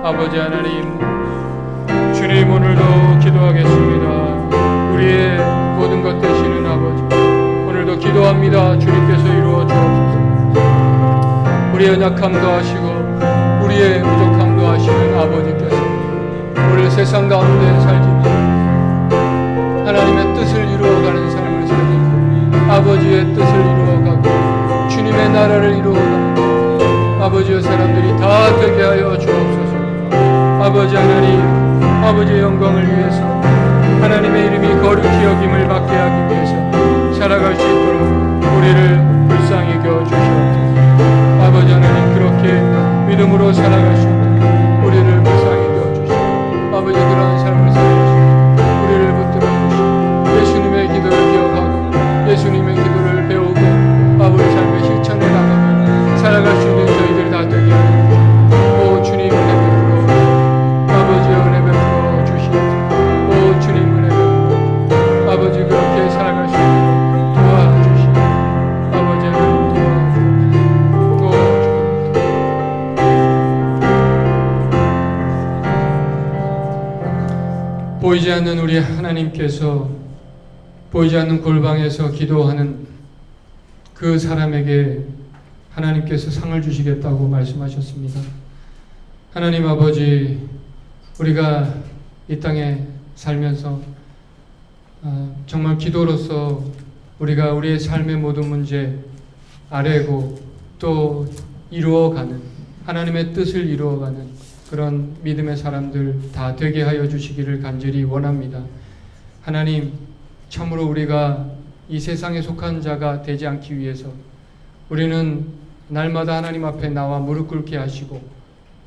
아버지 하나님, 주님 오늘도 기도하겠습니다. 우리의 모든 것 되시는 아버지, 오늘도 기도합니다. 주님께서 이루어 주옵소서. 우리의 약함도 하시고 우리의 부족함도 하시는 아버지께서 오늘 세상 가운데 살지만 하나님의 뜻을 이루어가는 삶을 살고 아버지의 뜻을 이루어가고 나라를 이루어가는 아버지의 사람들이 다 되게 하여 주옵소서. 아버지 하나님, 아버지의 영광을 위해서 하나님의 이름이 거룩히 여김을 받게 하기 위해서 살아갈 수 있도록 우리를 불쌍히 여겨 주시옵소서. 아버지 하나님, 그렇게 믿음으로 살아갈 수 있도록 우리를 불쌍히 여겨 주시옵소서. 아버지, 그러한 삶을 살아주시고 우리를 붙들어 주시고 예수님의 기도를 기억하고 예수님의 기도를 배우고 아버지 삶의 실천에 나가며 살아갈 수 있는 저희들 다 되게 하여 주시옵소서. 오 주님, 은혜 베풀어 아버지, 은혜 베풀어 주시옵소서. 오 주님, 은혜 베풀어 아버지, 그렇게 살아갈 수 있도록 도와주시옵소서. 아버지 하나님, 도와주시옵소서. 보이지 않는 우리 하나님께서 보이지 않는 골방에서 기도하는 그 사람에게 하나님께서 상을 주시겠다고 말씀하셨습니다. 하나님 아버지, 우리가 이 땅에 살면서 정말 기도로서 우리가 우리의 삶의 모든 문제 아뢰고 또 이루어가는 하나님의 뜻을 이루어가는 그런 믿음의 사람들 다 되게 하여 주시기를 간절히 원합니다. 하나님, 참으로 우리가 이 세상에 속한 자가 되지 않기 위해서 우리는 날마다 하나님 앞에 나와 무릎 꿇게 하시고,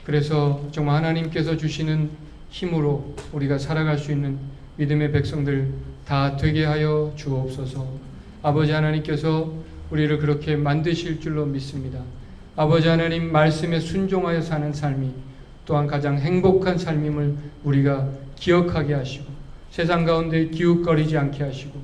그래서 정말 하나님께서 주시는 힘으로 우리가 살아갈 수 있는 믿음의 백성들 다 되게 하여 주옵소서. 아버지 하나님께서 우리를 그렇게 만드실 줄로 믿습니다. 아버지 하나님 말씀에 순종하여 사는 삶이 또한 가장 행복한 삶임을 우리가 기억하게 하시고 세상 가운데 기웃거리지 않게 하시고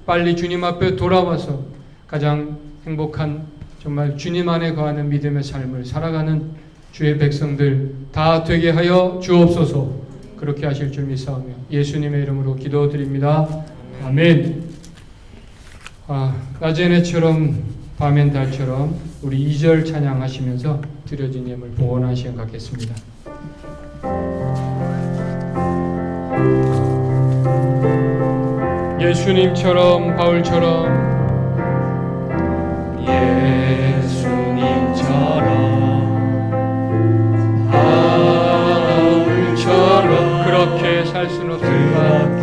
빨리 주님 앞에 돌아와서 가장 행복한 정말 주님 안에 거하는 믿음의 삶을 살아가는 주의 백성들 다 되게 하여 주옵소서. 그렇게 하실 줄 믿사오며 예수님의 이름으로 기도드립니다. 아멘. 낮엔 해처럼 밤엔 달처럼 우리 2절 찬양하시면서 드려진 예물 봉헌하는 시간 갖겠습니다. 예수님처럼 바울처럼 바울처럼 그렇게 살 수는 없을까?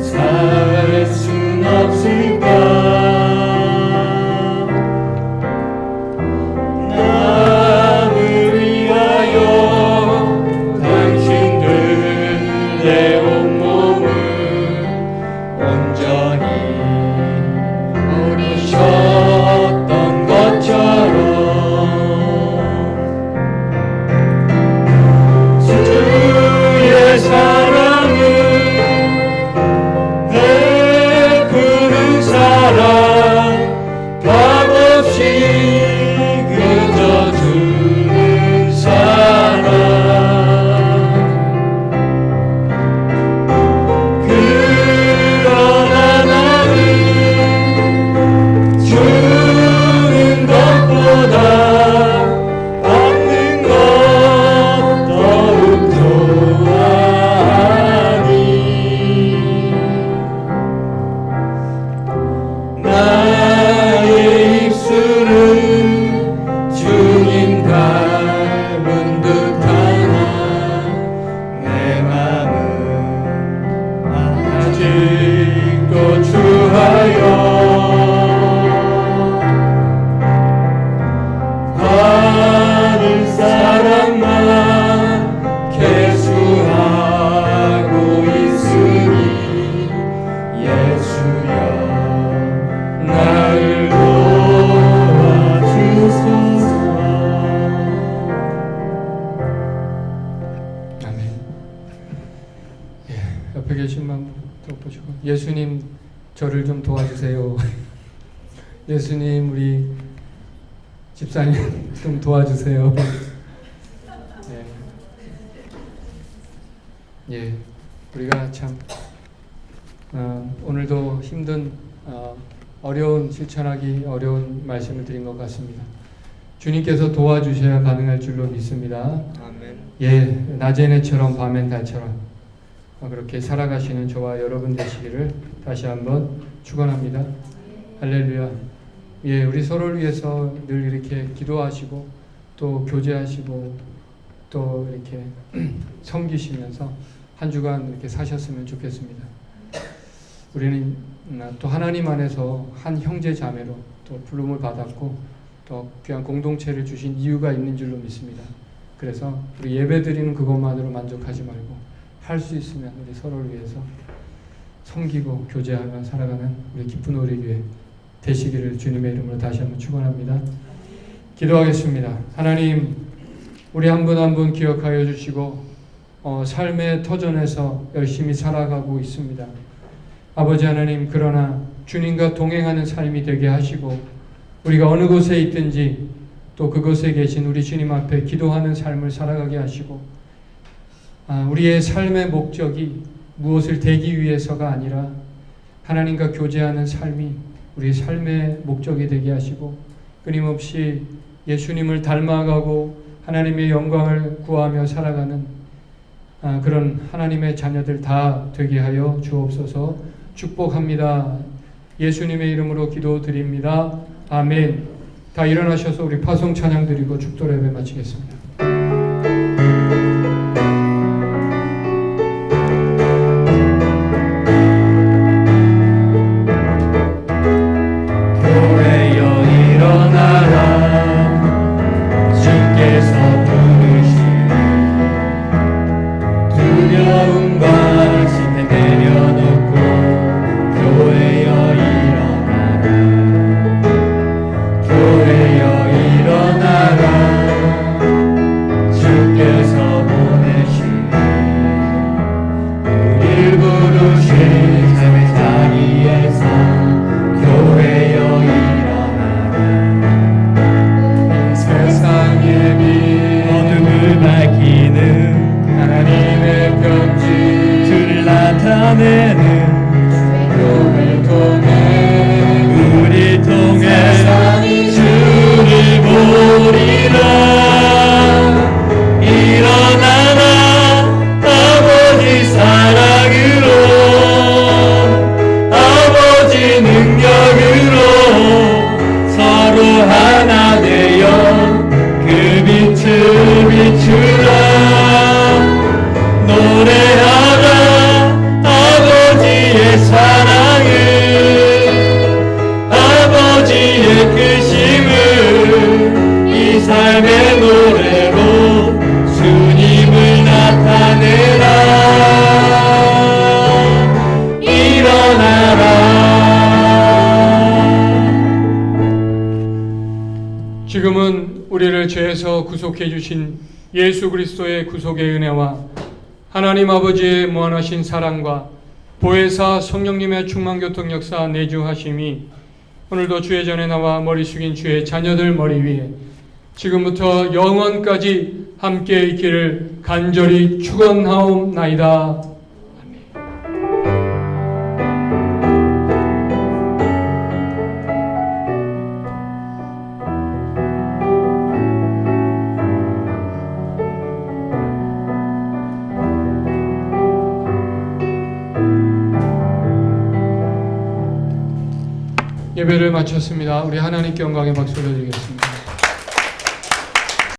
살 순 없을까? 나를 위하여 당신들 내 온몸을 온전히 버리셨던 것처럼 주의 사랑을 베푸는 사랑 값없이 그저 주는 사랑 그러나 나는 주는 것보다 받는 것 더욱 좋아하니 나의 입술은 주님 닮은 듯하나 내 맘은 아직도 주하여 받을 사랑만 계수하고 있으니 예수여 나를 도와주소서. 아멘. 옆에 계신 분 보시고 예수님 저를 좀 도와주세요. 예수님 우리 집사님 좀 도와주세요. 예, 우리가 참 오늘도 힘든 어려운 실천하기 어려운 말씀을 드린 것 같습니다. 주님께서 도와주셔야 가능할 줄로 믿습니다. 예, 낮엔 해처럼 밤엔 달처럼 그렇게 살아가시는 저와 여러분 되시기를 다시 한번 축원합니다. 할렐루야. 우리 서로를 위해서 늘 이렇게 기도하시고 또 교제하시고 또 이렇게 섬기시면서 한 주간 이렇게 사셨으면 좋겠습니다. 우리는 또 하나님 안에서 한 형제 자매로 또 부름을 받았고 또 귀한 공동체를 주신 이유가 있는 줄로 믿습니다. 그래서 우리 예배 드리는 그것만으로 만족하지 말고 할 수 있으면 우리 서로를 위해서 섬기고 교제하며 살아가는 우리 기쁜 우리교회 되시기를 주님의 이름으로 다시 한번 축원합니다. 기도하겠습니다. 하나님, 우리 한 분 한 분 기억하여 주시고 삶의 터전에서 열심히 살아가고 있습니다. 아버지 하나님, 그러나 주님과 동행하는 삶이 되게 하시고 우리가 어느 곳에 있든지 또 그곳에 계신 우리 주님 앞에 기도하는 삶을 살아가게 하시고 우리의 삶의 목적이 무엇을 되기 위해서가 아니라 하나님과 교제하는 삶이 우리의 삶의 목적이 되게 하시고 끊임없이 예수님을 닮아가고 하나님의 영광을 구하며 살아가는 그런 하나님의 자녀들 다 되게 하여 주옵소서. 축복합니다. 예수님의 이름으로 기도드립니다. 아멘. 다 일어나셔서 우리 파송 찬양 드리고 축도 예배 마치겠습니다. 교회여 일어나라 주께서 부르시니 두려움과 심에 내려놓고 교회여 일어나라 교회여 일어나라 주께서 보내시니 우릴 부르신 삶의 자리에서 교회여 일어나라 세상의 빛 어둠을 밝히는 하나님의 편지 주를 나타내는 교회를 통해 우리 통해 주를 보리라 일어나라 아버지 사랑으로 아버지 능력으로 서로 하나 되어 그 빛을 비추라 노래하라 아버지의 사랑을 아버지의 크심을 이 삶의 노래로 주님을 나타내라 일어나라 지금은 우리를 죄에서 구속해 주신 예수 그리스도의 구속의 은혜와 하나님 아버지의 무한하신 사랑과 보혜사 성령님의 충만교통 역사 내주하심이 오늘도 주의 전에 나와 머리 숙인 주의 자녀들 머리 위에 지금부터 영원까지 함께 있기를 간절히 축원하옵나이다. 예배를 마쳤습니다. 우리 하나님께 영광의 박수를 드리겠습니다.